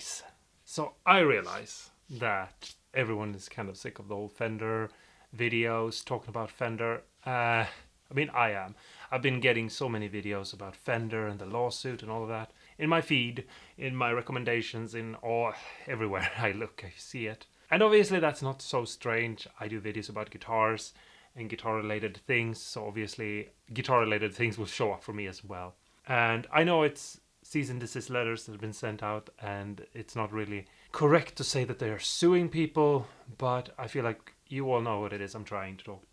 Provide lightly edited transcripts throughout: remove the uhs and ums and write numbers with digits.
Monopolies. So I realize that everyone is kind of sick of the whole Fender videos talking about Fender. I mean, I am. I've been getting so many videos about Fender and the lawsuit and all of that in my feed, in my recommendations, in all everywhere I look, I see it. And obviously that's not so strange. I do videos about guitars and guitar related things, so obviously guitar related things will show up for me as well. And I know it's cease and desist letters that have been sent out, and it's not really correct to say that they are suing people, but I feel like you all know what it is I'm trying to talk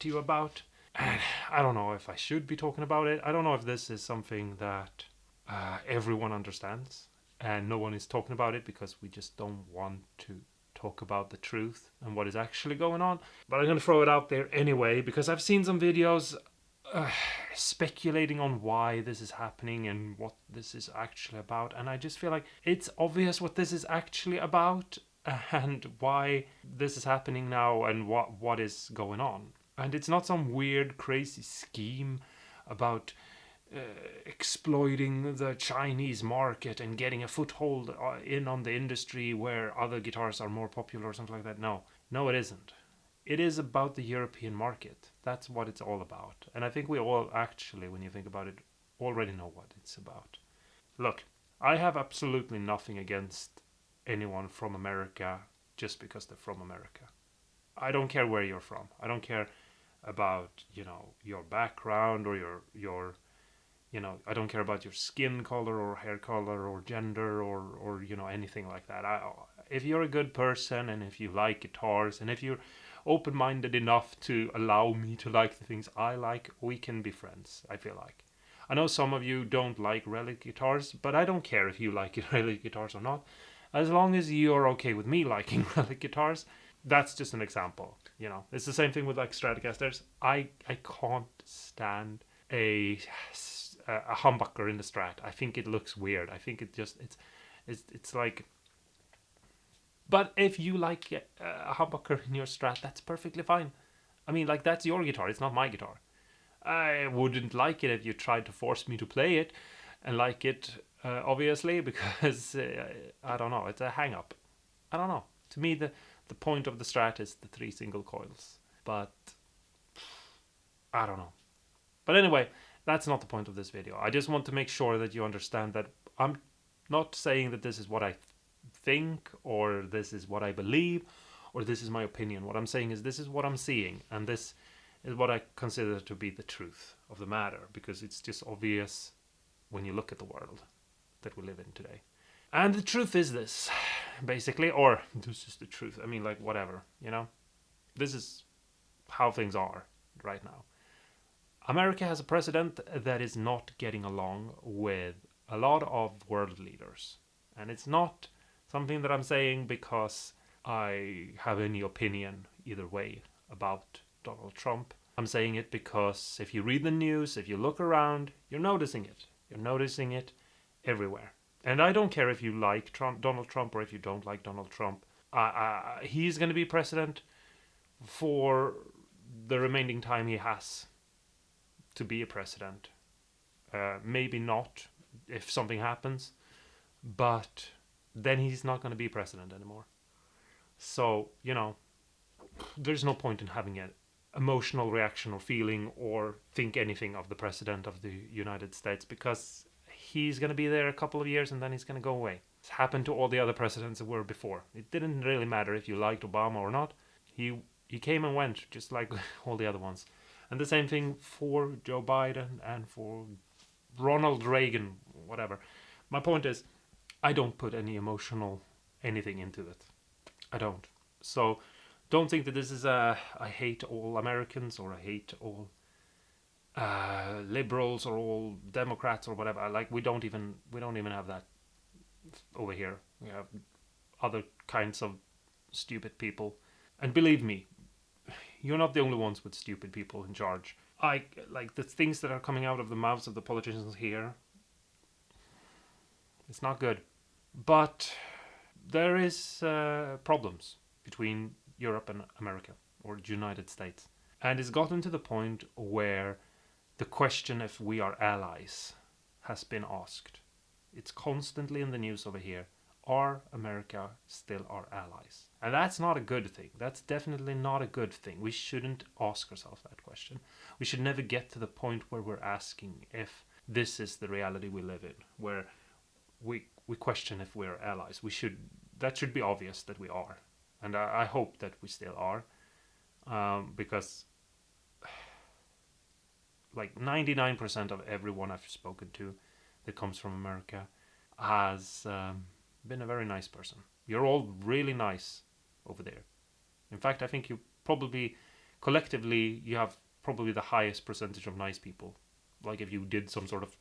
to you about. And I don't know if I should be talking about it. I don't know if this is something that everyone understands and no one is talking about it because we just don't want to talk about the truth and what is actually going on. But I'm going to throw it out there anyway because I've seen some videos speculating on why this is happening and what this is actually about, and I just feel like it's obvious what this is actually about and why this is happening now and what is going on. And it's not some weird crazy scheme about exploiting the Chinese market and getting a foothold in on the industry where other guitars are more popular or something like that. No, it isn't. It is about the European market. That's what it's all about. And I think we all actually, when you think about it, already know what it's about. Look, I have absolutely nothing against anyone from America just because they're from America. I don't care where you're from. I don't care about, your background or your I don't care about your skin color or hair color or gender or anything like that. If you're a good person and if you like guitars and if you're open-minded enough to allow me to like the things I like, we can be friends, I feel like. I know some of you don't like relic guitars, but I don't care if you like relic guitars or not. As long as you're okay with me liking relic guitars, that's just an example. It's the same thing with like Stratocasters. I can't stand a humbucker in the Strat. I think it looks weird. I think it's like. But if you like a humbucker in your Strat, that's perfectly fine. I mean, like, that's your guitar. It's not my guitar. I wouldn't like it if you tried to force me to play it and like it, obviously, because I don't know. It's a hang-up. I don't know. To me, the point of the Strat is the 3 single coils. But I don't know. But anyway, that's not the point of this video. I just want to make sure that you understand that I'm not saying that this is what I think or this is what I believe or this is my opinion. What I'm saying is this is what I'm seeing, and this is what I consider to be the truth of the matter, because it's just obvious when you look at the world that we live in today. And the truth is this, basically, or this is the truth. I mean, like, whatever, This is how things are right now. America has a president that is not getting along with a lot of world leaders. And it's not something that I'm saying because I have any opinion either way about Donald Trump. I'm saying it because if you read the news, if you look around, you're noticing it. You're noticing it everywhere. And I don't care if you like Donald Trump or if you don't like Donald Trump. He's going to be president for the remaining time he has to be a president. Maybe not if something happens, but then he's not going to be president anymore. So, there's no point in having an emotional reaction or feeling or think anything of the president of the United States, because he's going to be there a couple of years and then he's going to go away. It's happened to all the other presidents that were before. It didn't really matter if you liked Obama or not. He came and went just like all the other ones. And the same thing for Joe Biden and for Ronald Reagan, whatever. My point is, I don't put any emotional anything into it. I don't. So don't think that this is I hate all Americans or I hate all liberals or all Democrats or whatever. Like, we don't even have that over here. We have other kinds of stupid people. And believe me, you're not the only ones with stupid people in charge. Like the things that are coming out of the mouths of the politicians here, it's not good. But there is problems between Europe and America, or the United States. And it's gotten to the point where the question if we are allies has been asked. It's constantly in the news over here. are America still our allies? And that's not a good thing. That's definitely not a good thing. We shouldn't ask ourselves that question. We should never get to the point where we're asking if this is the reality we live in, where we question if we're allies. That should be obvious that we are, and I hope that we still are, because like 99% of everyone I've spoken to that comes from America has been a very nice person. You're all really nice over there. In fact, I think you probably collectively you have probably the highest percentage of nice people. Like if you did some sort of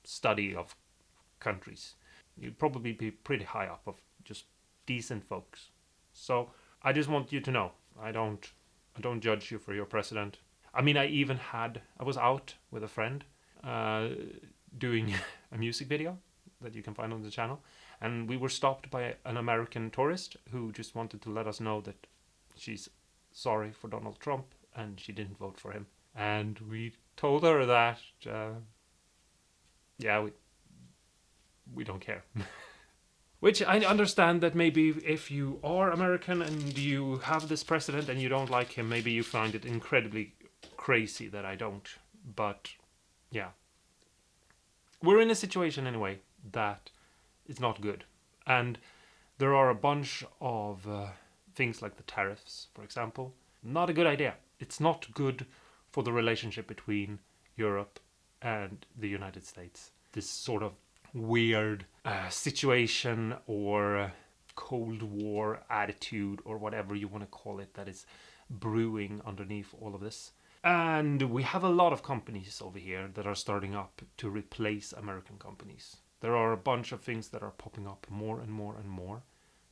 study of countries, you'd probably be pretty high up of just decent folks. So I just want you to know, I don't judge you for your president. I mean, I was out with a friend doing a music video that you can find on the channel, and we were stopped by an American tourist who just wanted to let us know that she's sorry for Donald Trump and she didn't vote for him. And we told her that, yeah, we don't care. Which I understand that maybe if you are American and you have this president and you don't like him, maybe you find it incredibly crazy that I don't. But yeah, we're in a situation anyway that is not good. And there are a bunch of things like the tariffs, for example. Not a good idea. It's not good for the relationship between Europe and the United States. This sort of weird situation or Cold War attitude or whatever you want to call it that is brewing underneath all of this. And we have a lot of companies over here that are starting up to replace American companies. There are a bunch of things that are popping up more and more and more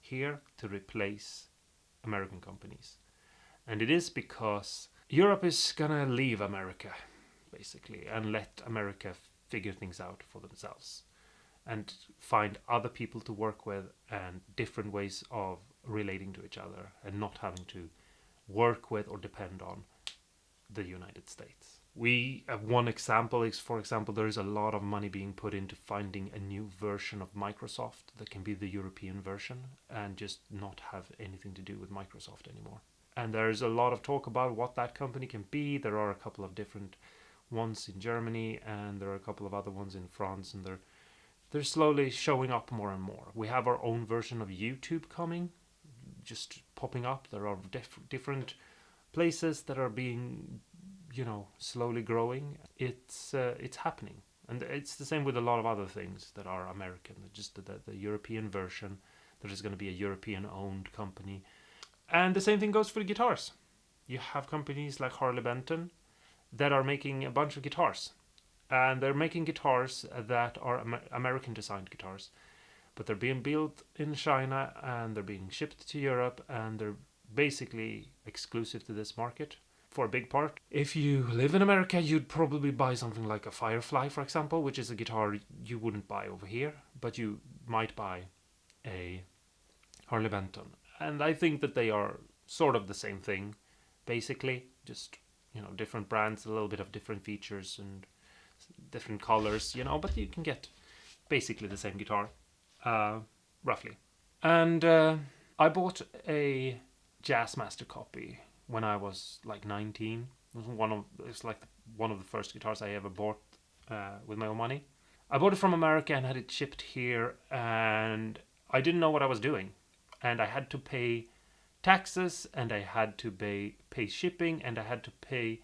here to replace American companies. And it is because Europe is gonna leave America, basically, and let America figure things out for themselves and find other people to work with and different ways of relating to each other and not having to work with or depend on the United States. We have one example is, for example, there is a lot of money being put into finding a new version of Microsoft that can be the European version and just not have anything to do with Microsoft anymore. And there's a lot of talk about what that company can be. There are a couple of different ones in Germany and there are a couple of other ones in France, and they're slowly showing up more and more. We have our own version of YouTube coming, just popping up. There are different places that are being, slowly growing. It's happening, and it's the same with a lot of other things that are American. Just the European version. There is going to be a European-owned company, and the same thing goes for the guitars. You have companies like Harley Benton that are making a bunch of guitars, and they're making guitars that are American-designed guitars, but they're being built in China and they're being shipped to Europe, and they're basically exclusive to this market for a big part. If you live in America, you'd probably buy something like a Firefly, for example, which is a guitar you wouldn't buy over here, but you might buy a Harley Benton. And I think that they are sort of the same thing, basically, just, different brands, a little bit of different features and different colors, but you can get basically the same guitar, roughly. And I bought a Jazzmaster copy when I was like 19. It's like one of the first guitars I ever bought with my own money. I bought it from America and had it shipped here, and I didn't know what I was doing. And I had to pay taxes, and I had to pay shipping, and I had to pay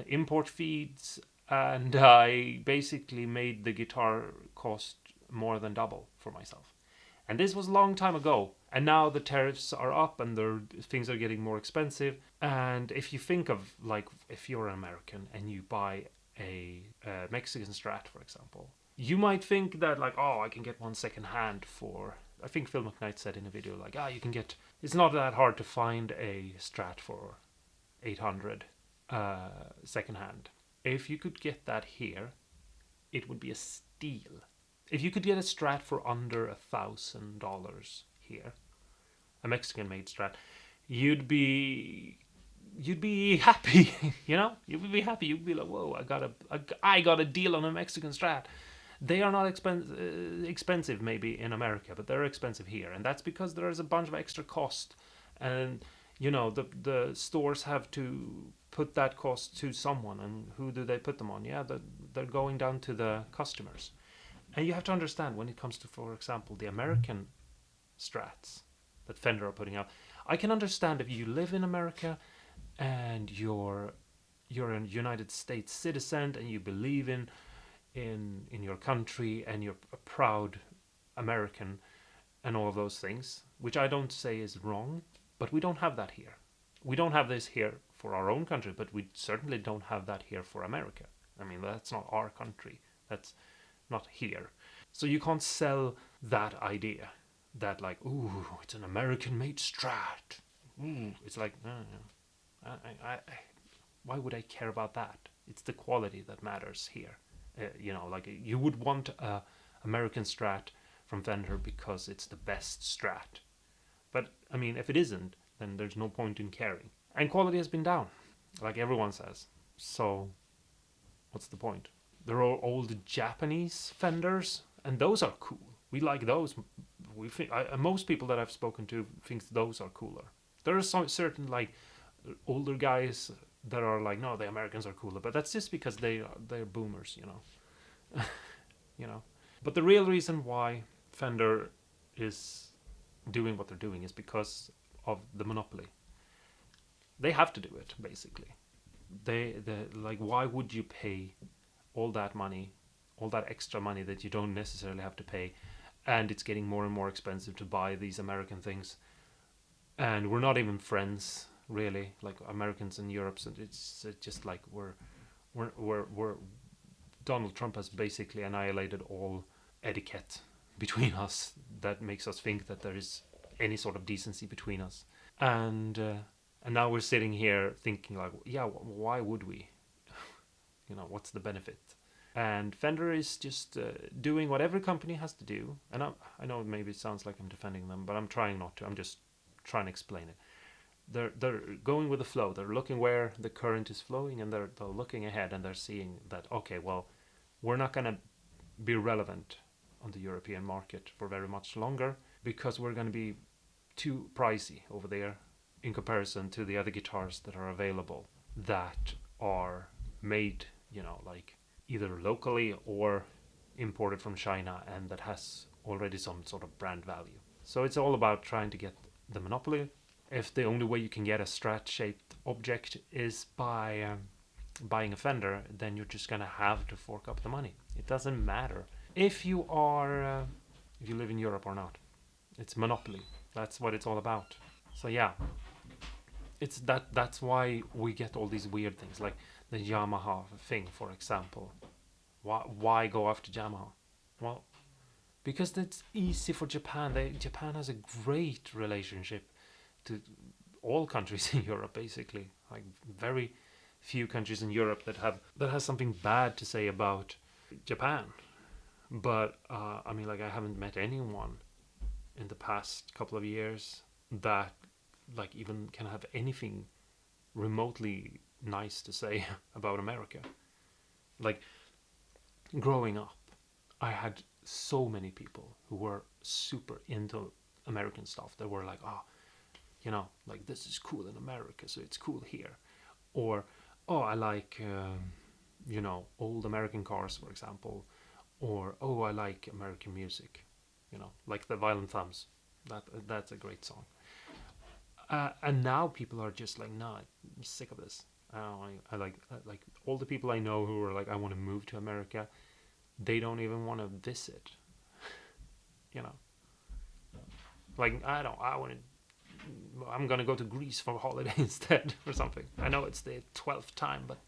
import fees, and I basically made the guitar cost more than double for myself. And this was a long time ago, and now the tariffs are up and things are getting more expensive. And if you think of, like, if you're an American and you buy a Mexican Strat, for example, you might think that, like, oh, I can get one second hand for, I think Phil McKnight said in a video, like, it's not that hard to find a Strat for 800 second hand. If you could get that here, it would be a steal. If you could get a Strat for under $1,000 here, a Mexican-made Strat, you'd be happy. You would be happy. You'd be like, whoa, I got a deal on a Mexican Strat. They are not expensive maybe in America, but they're expensive here, and that's because there's a bunch of extra cost, and the stores have to put that cost to someone, and who do they put them on? Yeah, they're going down to the customers. And you have to understand when it comes to, for example, the American strats that Fender are putting out. I can understand if you live in America and you're a United States citizen and you believe in your country and you're a proud American and all of those things, which I don't say is wrong, but we don't have that here. We don't have this here for our own country, but we certainly don't have that here for America. I mean, that's not our country. That's not here. So you can't sell that idea that like, ooh, it's an American-made Strat. Ooh, it's like, no, no. Why would I care about that? It's the quality that matters here. Like you would want a American Strat from Fender because it's the best Strat. But I mean, if it isn't, then there's no point in caring. And quality has been down, like everyone says. So, what's the point? There are old Japanese Fenders, and those are cool. We like those. Most people that I've spoken to thinks those are cooler. There are some certain like older guys that are like, no, the Americans are cooler, but that's just because they're boomers, you know. But the real reason why Fender is doing what they're doing is because of the monopoly. They have to do it, basically. They like, why would you pay all that money, all that extra money that you don't necessarily have to pay, and it's getting more and more expensive to buy these American things, and we're not even friends really, like Americans and Europe. So it's just like we're Donald Trump has basically annihilated all etiquette between us that makes us think that there is any sort of decency between us, and now we're sitting here thinking like, yeah, why would we? What's the benefit? And Fender is just doing what every company has to do. And I know maybe it sounds like I'm defending them, but I'm trying not to. I'm just trying to explain it. They're going with the flow. They're looking where the current is flowing, and they're looking ahead, and they're seeing that, okay, well, we're not going to be relevant on the European market for very much longer because we're going to be too pricey over there in comparison to the other guitars that are available that are made, like either locally or imported from China, and that has already some sort of brand value. So it's all about trying to get the monopoly. If the only way you can get a Strat-shaped object is by buying a Fender, then you're just gonna have to fork up the money. It doesn't matter if you live in Europe or not. It's monopoly. That's what it's all about. So yeah, that's why we get all these weird things like the Yamaha thing, for example. Why go after Yamaha? Well, because it's easy for Japan. Japan has a great relationship to all countries in Europe, basically. Like very few countries in Europe that has something bad to say about Japan. But I mean, like, I haven't met anyone in the past couple of years that like even can have anything remotely nice to say about America. Like, growing up, I had so many people who were super into American stuff. They were like, like, this is cool in America, so it's cool here. Or, oh, I like, old American cars, for example. Or, oh, I like American music, like the Violent Thumbs. That's a great song. And now people are just like, nah, I'm sick of this. I like all the people I know who are like, I want to move to America. They don't even want to visit. Like, I'm gonna go to Greece for a holiday instead or something. I know it's the 12th time, but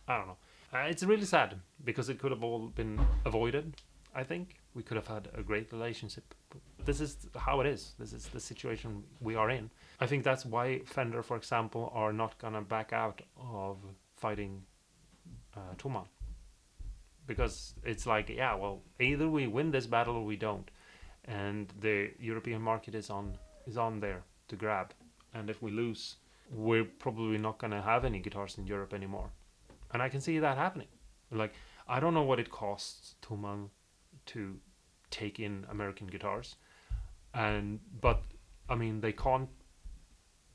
I don't know. It's really sad because it could have all been avoided. I think we could have had a great relationship. This is how it is. This is the situation we are in. I think that's why Fender, for example, are not gonna back out of fighting Thomann. Because it's like, yeah, well, either we win this battle or we don't, and the European market is on there to grab. And if we lose, we're probably not gonna have any guitars in Europe anymore. And I can see that happening. Like, I don't know what it costs Tuman to take in American guitars, and but I mean they can't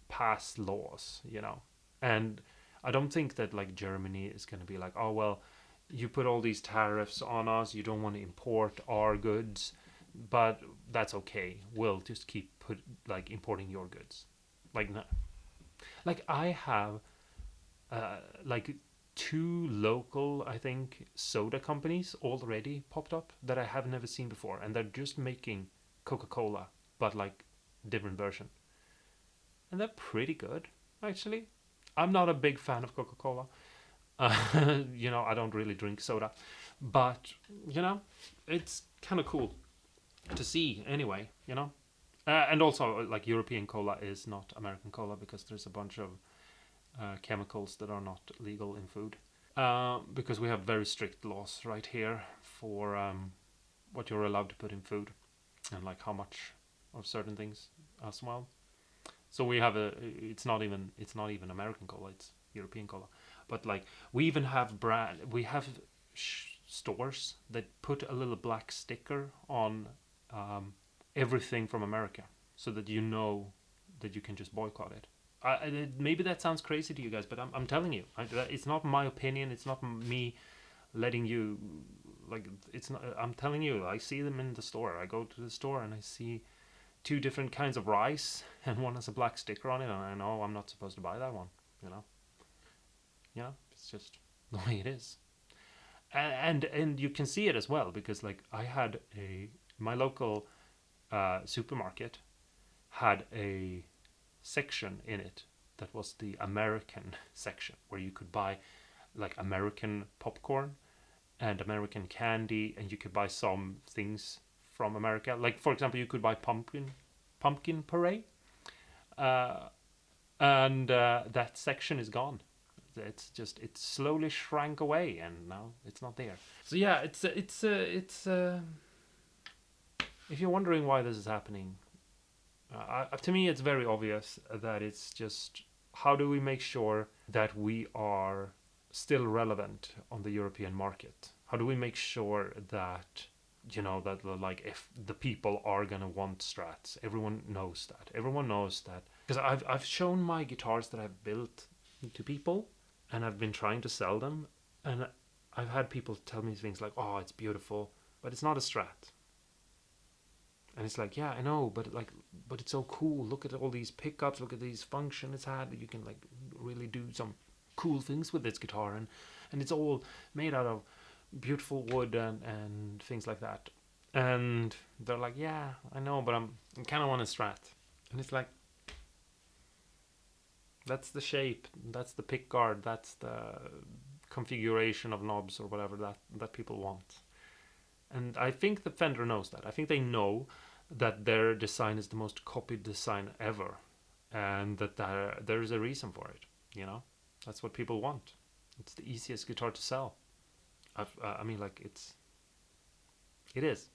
pass laws, and I don't think that like Germany is going to be like, oh well, you put all these tariffs on us, you don't want to import our goods, but that's okay. We'll just keep like importing your goods. Like no, like I have like two local, I think, soda companies already popped up that I have never seen before, and they're just making Coca-Cola, but like different version, and they're pretty good actually. I'm not a big fan of Coca-Cola. I don't really drink soda, but it's kind of cool to see anyway. And also like European cola is not American cola because there's a bunch of chemicals that are not legal in food. Because we have very strict laws right here for what you're allowed to put in food and like how much of certain things as well. So we have it's not even American cola, it's European cola. But like we have stores that put a little black sticker on everything from America, so that you know that you can just boycott it. Maybe that sounds crazy to you guys, but I'm telling you, it's not my opinion. It's not me letting you like. It's not. I'm telling you. I see them in the store. I go to the store and I see two different kinds of rice, and one has a black sticker on it, and I know I'm not supposed to buy that one. You know. It's just the way it is. And you can see it as well because like I had a my local supermarket had a section in it that was the American section where you could buy like American popcorn and American candy, and you could buy some things from America. Like for example, you could buy pumpkin puree, uh, and that section is gone. It slowly shrank away, and now it's not there. So yeah, it's if you're wondering why this is happening, to me, it's very obvious that it's just how do we make sure that we are still relevant on the European market? How do we make sure that that like if the people are gonna want strats, everyone knows that. Everyone knows that because I've shown my guitars that I've built to people, and I've been trying to sell them, and I've had people tell me things like, "Oh, it's beautiful," but it's not a Strat. And it's like, yeah, I know, but it's so cool. Look at all these pickups. Look at these function it's had. You can like really do some cool things with this guitar, and it's all made out of beautiful wood and things like that. And they're like, yeah, I know, but I kind of want a Strat. And it's like, that's the shape, that's the pick guard, that's the configuration of knobs or whatever that people want. And I think the Fender knows that. I think they know that their design is the most copied design ever, and that there is a reason for it. That's what people want. It's the easiest guitar to sell. I mean, like it is.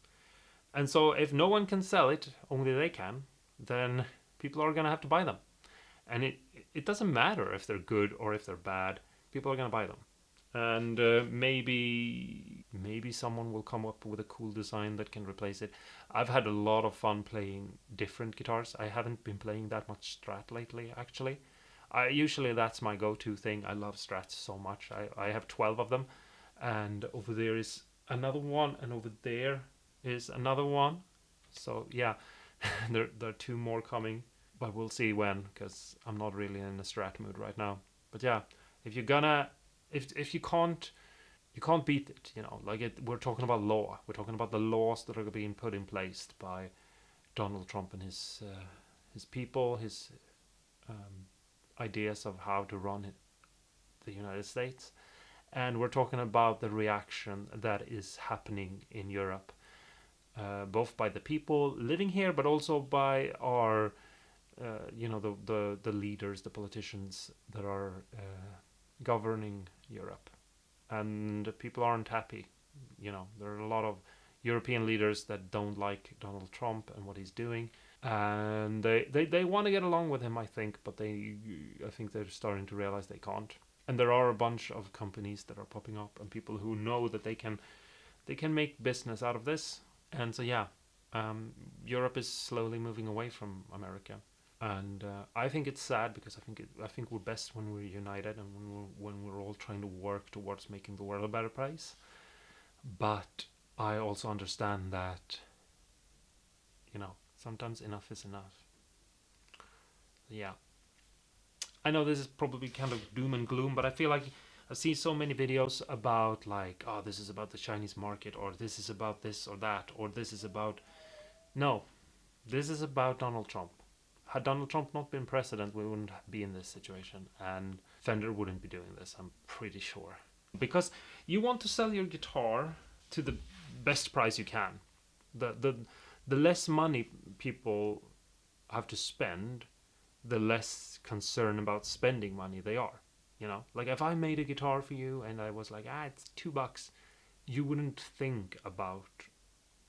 And so if no one can sell it, only they can, then people are gonna have to buy them. And it doesn't matter if they're good or if they're bad. People are gonna buy them. And maybe someone will come up with a cool design that can replace it. I've had a lot of fun playing different guitars. I haven't been playing that much Strat lately, actually. I usually that's my go-to thing. I love Strats so much. I have 12 of them, and over there is another one, and over there is another one. So yeah, there are two more coming, but we'll see when, because I'm not really in a Strat mood right now. But yeah, if you're gonna if you can't beat it, like we're talking about law. We're talking about the laws that are being put in place by Donald Trump and his people, his ideas of how to run the United States. And we're talking about the reaction that is happening in Europe, both by the people living here, but also by our, the leaders, the politicians that are governing Europe. And people aren't happy. There are a lot of European leaders that don't like Donald Trump and what he's doing, and they want to get along with him, I think, but I think they're starting to realize they can't. And there are a bunch of companies that are popping up, and people who know that they can make business out of this. And so yeah, Europe is slowly moving away from America, and I think it's sad because I think we're best when we're united and when we're all trying to work towards making the world a better place. But I also understand that sometimes enough is enough. Yeah, I know this is probably kind of doom and gloom, but I feel like I've seen so many videos about like, oh, this is about the Chinese market, or this is about this or that, or this is about. No, this is about Donald Trump. Had Donald Trump not been president, we wouldn't be in this situation, and Fender wouldn't be doing this, I'm pretty sure. Because you want to sell your guitar to the best price you can. The less money people have to spend, the less concerned about spending money they are. Like if I made a guitar for you and I was like, it's $2, you wouldn't think about,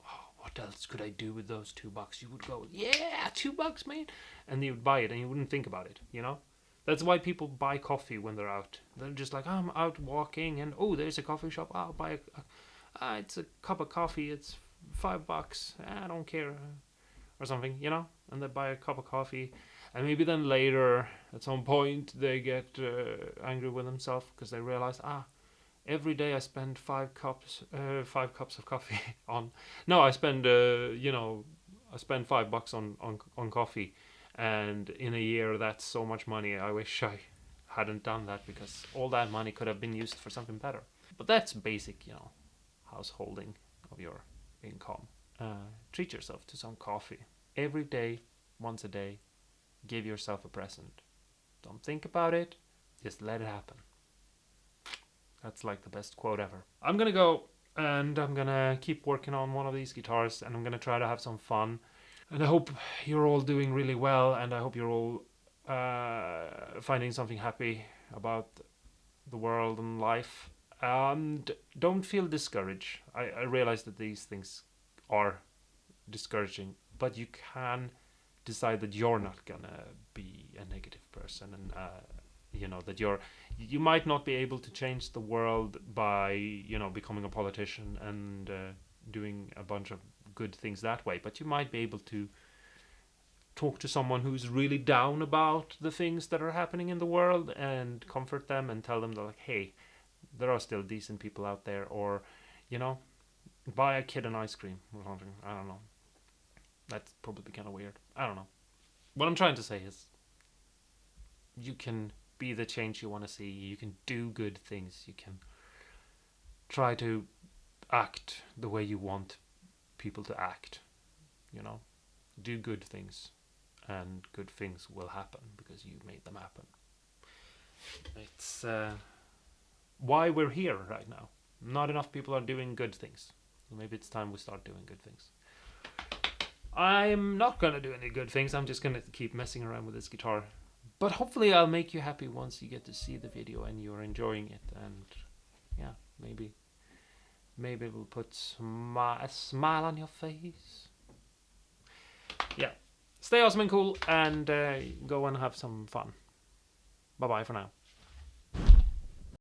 oh, what else could I do with those $2? You would go, yeah, $2, man, and you would buy it and you wouldn't think about it. That's why people buy coffee when they're out. They're just like, I'm out walking and oh, there's a coffee shop. I'll buy it's a cup of coffee. It's $5. I don't care, or something. And they buy a cup of coffee, and maybe then later, at some point, they get angry with themselves because they realize, every day I spend 5 cups of coffee on. No, I spend I spend $5 on coffee, and in a year that's so much money. I wish I hadn't done that because all that money could have been used for something better. But that's basic, householding of your income. Treat yourself to some coffee every day, once a day. Give yourself a present. Don't think about it, just let it happen. That's like the best quote ever. I'm gonna go and I'm gonna keep working on one of these guitars, and I'm gonna try to have some fun. And I hope you're all doing really well, and I hope you're all finding something happy about the world and life. And don't feel discouraged. I realize that these things are discouraging, but you can decide that you're not gonna be a negative person, and that you might not be able to change the world by becoming a politician and doing a bunch of good things that way, but you might be able to talk to someone who's really down about the things that are happening in the world and comfort them and tell them that, like, hey, there are still decent people out there, or buy a kid an ice cream or something. I don't know. That's probably kind of weird. I don't know. What I'm trying to say is you can be the change you want to see. You can do good things. You can try to act the way you want people to act. Do good things, and good things will happen because you made them happen. It's why we're here right now. Not enough people are doing good things. Maybe it's time we start doing good things. I'm not gonna do any good things. I'm just gonna keep messing around with this guitar. But hopefully I'll make you happy once you get to see the video and you're enjoying it. And yeah, maybe it will put a smile on your face. Yeah. Stay awesome and cool, and go and have some fun. Bye bye for now.